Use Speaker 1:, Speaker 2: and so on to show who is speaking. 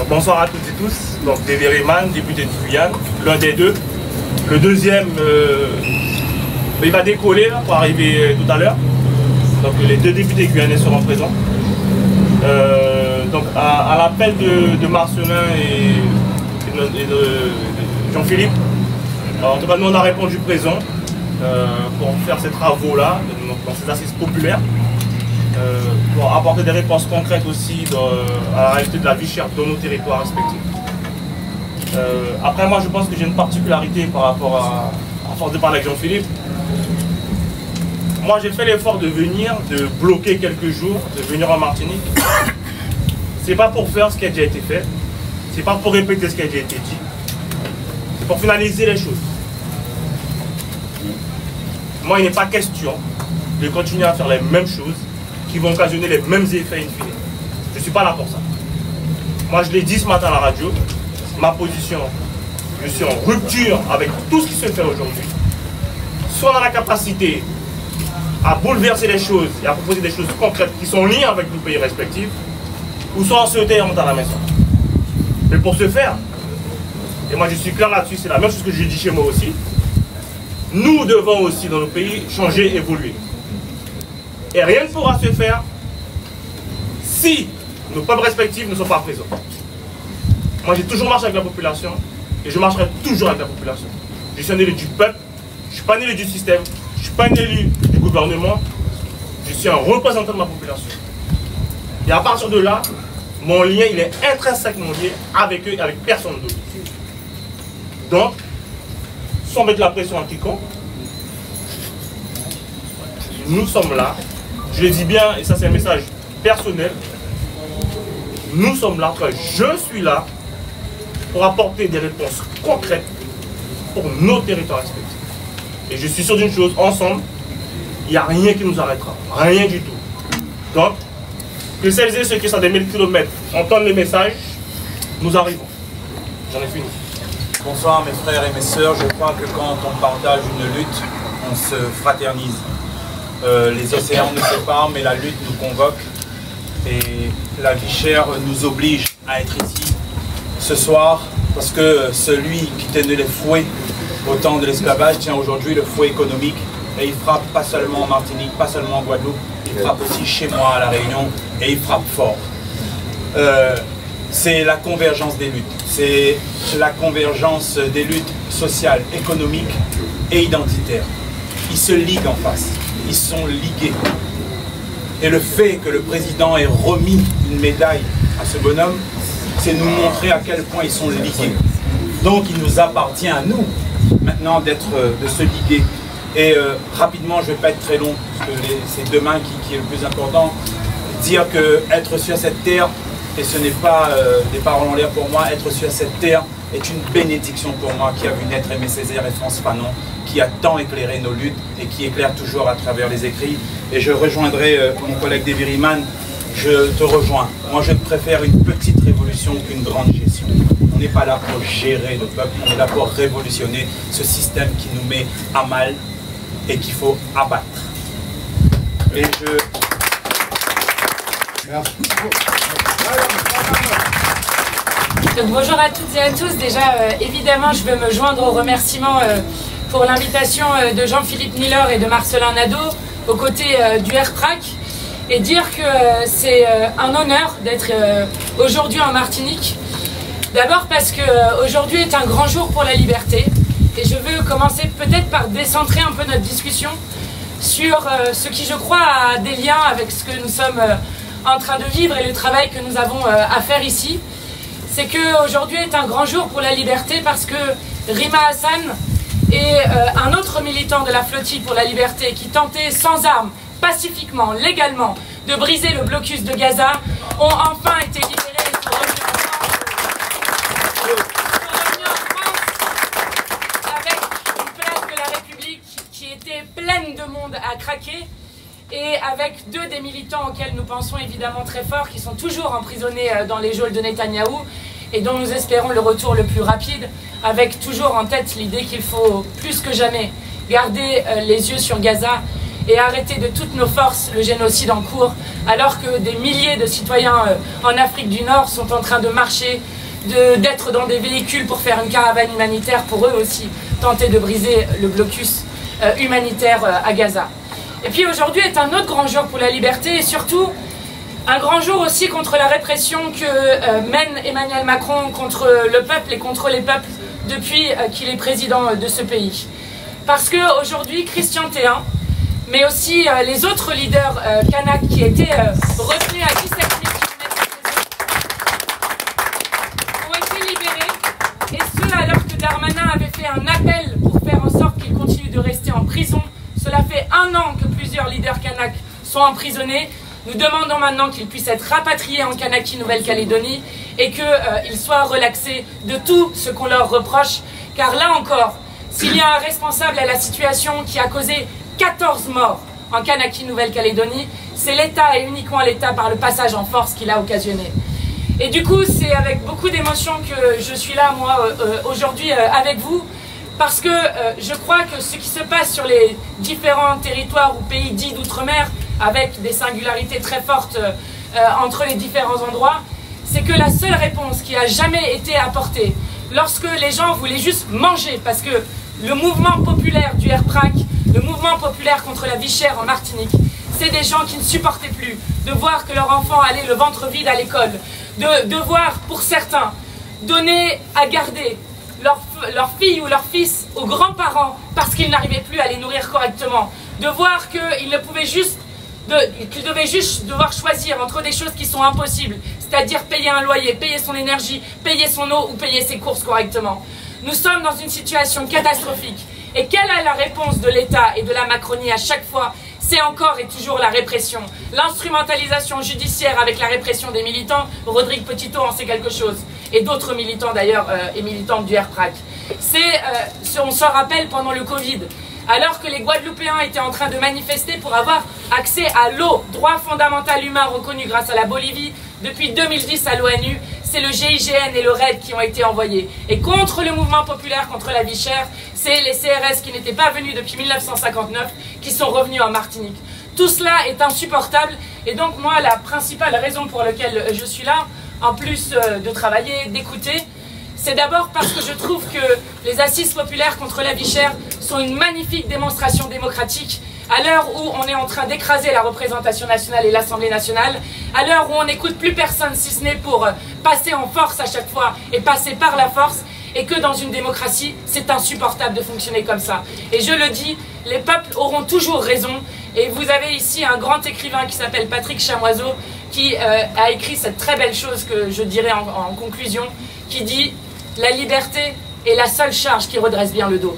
Speaker 1: Donc, bonsoir à toutes et tous. Donc David Riemann, député de Guyane, l'un des deux. Le deuxième, il va décoller là, pour arriver tout à l'heure. Donc les deux députés guyanais seront présents. Donc à l'appel de Marcelin et de Jean-Philippe, en tout cas nous on a répondu présent pour faire ces travaux-là, dans ces assises populaires, pour apporter des réponses concrètes aussi à la réalité de la vie chère dans nos territoires respectifs. Après moi je pense que j'ai une particularité par rapport à force de parler avec Jean-Philippe. Moi j'ai fait l'effort de venir, de bloquer quelques jours, de venir en Martinique. C'est pas pour faire ce qui a déjà été fait, c'est pas pour répéter ce qui a déjà été dit, c'est pour finaliser les choses. Moi il n'est pas question de continuer à faire les mêmes choses qui vont occasionner les mêmes effets in fine. Je ne suis pas là pour ça. Moi je l'ai dit ce matin à la radio, ma position, je suis en rupture avec tout ce qui se fait aujourd'hui. Soit on a la capacité à bouleverser les choses et à proposer des choses concrètes qui sont liées avec nos pays respectifs, ou soit on se tait et on monte à la maison. Mais pour ce faire, et moi je suis clair là-dessus, c'est la même chose que j'ai dit chez moi aussi, nous devons aussi dans nos pays changer, évoluer. Et rien ne pourra se faire si nos peuples respectifs ne sont pas présents. Moi j'ai toujours marché avec la population et je marcherai toujours avec la population. Je suis un élu du peuple, je ne suis pas un élu du système, je ne suis pas un élu du gouvernement, je suis un représentant de ma population. Et à partir de là, mon lien il est intrinsèquement lié avec eux et avec personne d'autre. Donc, sans mettre la pression à quiconque, nous sommes là, je le dis bien et ça c'est un message personnel, nous sommes là, je suis là pour apporter des réponses concrètes pour nos territoires respectifs. Et je suis sûr d'une chose, ensemble, il n'y a rien qui nous arrêtera, rien du tout. Donc, que celles et ceux qui sont à des 1000 km entendent le message, nous arrivons. J'en ai fini.
Speaker 2: Bonsoir mes frères et mes sœurs, je crois que quand on partage une lutte, on se fraternise. Les océans nous séparent, mais la lutte nous convoque. Et la vie chère nous oblige à être ici ce soir, parce que celui qui tenait les fouets au temps de l'esclavage tient aujourd'hui le fouet économique. Et il frappe pas seulement en Martinique, pas seulement en Guadeloupe, il frappe aussi chez moi à La Réunion, et il frappe fort. C'est la convergence des luttes. C'est la convergence des luttes sociales, économiques et identitaires. Ils se liguent en face. Ils sont ligués. Et le fait que le président ait remis une médaille à ce bonhomme, c'est nous montrer à quel point ils sont ligués. Donc il nous appartient à nous maintenant de se liguer. Et rapidement, je ne vais pas être très long, parce que c'est demain qui est le plus important. Dire que être sur cette terre, et ce n'est pas des paroles en l'air pour moi, être sur cette terre est une bénédiction pour moi qui a vu naître Aimé Césaire et France Fanon, qui a tant éclairé nos luttes et qui éclaire toujours à travers les écrits. Et je rejoindrai mon collègue David Riemann, je te rejoins. Moi je préfère une petite révolution qu'une grande gestion. On n'est pas là pour gérer le peuple, on est là pour révolutionner ce système qui nous met à mal et qu'il faut abattre. Et je... Merci.
Speaker 3: Donc, bonjour à toutes et à tous. Déjà, évidemment, je veux me joindre aux remerciements pour l'invitation de Jean-Philippe Miller et de Marcelin Nadeau aux côtés du RPRAC et dire que c'est un honneur d'être aujourd'hui en Martinique. D'abord parce qu'aujourd'hui est un grand jour pour la liberté et je veux commencer peut-être par décentrer un peu notre discussion sur ce qui, je crois, a des liens avec ce que nous sommes en train de vivre et le travail que nous avons à faire ici. C'est qu'aujourd'hui est un grand jour pour la liberté parce que Rima Hassan et un autre militant de la flottille pour la liberté qui tentait sans armes, pacifiquement, légalement, de briser le blocus de Gaza, ont enfin été libérés et sont revenus en France avec une place de la République qui était pleine de monde à craquer et avec deux des militants auxquels nous pensons évidemment très fort, qui sont toujours emprisonnés dans les geôles de Netanyahou et dont nous espérons le retour le plus rapide, avec toujours en tête l'idée qu'il faut plus que jamais garder les yeux sur Gaza et arrêter de toutes nos forces le génocide en cours, alors que des milliers de citoyens en Afrique du Nord sont en train de marcher, d'être dans des véhicules pour faire une caravane humanitaire, pour eux aussi tenter de briser le blocus humanitaire à Gaza. Et puis aujourd'hui est un autre grand jour pour la liberté et surtout un grand jour aussi contre la répression que mène Emmanuel Macron contre le peuple et contre les peuples depuis qu'il est président de ce pays. Parce qu'aujourd'hui, Christian Théin, mais aussi les autres leaders kanaks qui étaient retenus à 17 000 km ont été libérés, et ce alors que Darmanin avait fait un appel pour faire en sorte qu'ils continuent de rester en prison. Cela fait 1 an que plusieurs leaders kanaks sont emprisonnés. Nous demandons maintenant qu'ils puissent être rapatriés en Kanaky, Nouvelle-Calédonie, et qu'ils soient relaxés de tout ce qu'on leur reproche. Car là encore, s'il y a un responsable à la situation qui a causé 14 morts en Kanaky, Nouvelle-Calédonie, c'est l'État et uniquement l'État par le passage en force qu'il a occasionné. Et du coup, c'est avec beaucoup d'émotion que je suis là, moi, aujourd'hui avec vous, parce que je crois que ce qui se passe sur les différents territoires ou pays dits d'outre-mer, avec des singularités très fortes entre les différents endroits, c'est que la seule réponse qui a jamais été apportée, lorsque les gens voulaient juste manger, parce que le mouvement populaire du RPRAC, le mouvement populaire contre la vie chère en Martinique, c'est des gens qui ne supportaient plus de voir que leur enfant allait le ventre vide à l'école, de voir, pour certains, donner à garder leur fille ou leur fils aux grands-parents parce qu'ils n'arrivaient plus à les nourrir correctement, de voir qu'ils ne pouvaient juste qu'ils devaient juste devoir choisir entre des choses qui sont impossibles, c'est-à-dire payer un loyer, payer son énergie, payer son eau ou payer ses courses correctement. Nous sommes dans une situation catastrophique. Et quelle est la réponse de l'État et de la Macronie à chaque fois? C'est encore et toujours la répression. L'instrumentalisation judiciaire avec la répression des militants. Rodrigue Petitot en sait quelque chose. Et d'autres militants d'ailleurs et militantes du RPRAC. On s'en rappelle pendant le Covid. Alors que les Guadeloupéens étaient en train de manifester pour avoir accès à l'eau, droit fondamental humain reconnu grâce à la Bolivie, depuis 2010 à l'ONU, c'est le GIGN et le RAID qui ont été envoyés. Et contre le mouvement populaire contre la vie chère, c'est les CRS qui n'étaient pas venus depuis 1959 qui sont revenus en Martinique. Tout cela est insupportable et donc moi la principale raison pour laquelle je suis là, en plus de travailler, d'écouter, c'est d'abord parce que je trouve que les assises populaires contre la vie chère sont une magnifique démonstration démocratique à l'heure où on est en train d'écraser la représentation nationale et l'Assemblée nationale, à l'heure où on n'écoute plus personne si ce n'est pour passer en force à chaque fois et passer par la force, et que dans une démocratie, c'est insupportable de fonctionner comme ça. Et je le dis, les peuples auront toujours raison, et vous avez ici un grand écrivain qui s'appelle Patrick Chamoiseau, qui a écrit cette très belle chose que je dirais en conclusion, qui dit « La liberté est la seule charge qui redresse bien le dos ».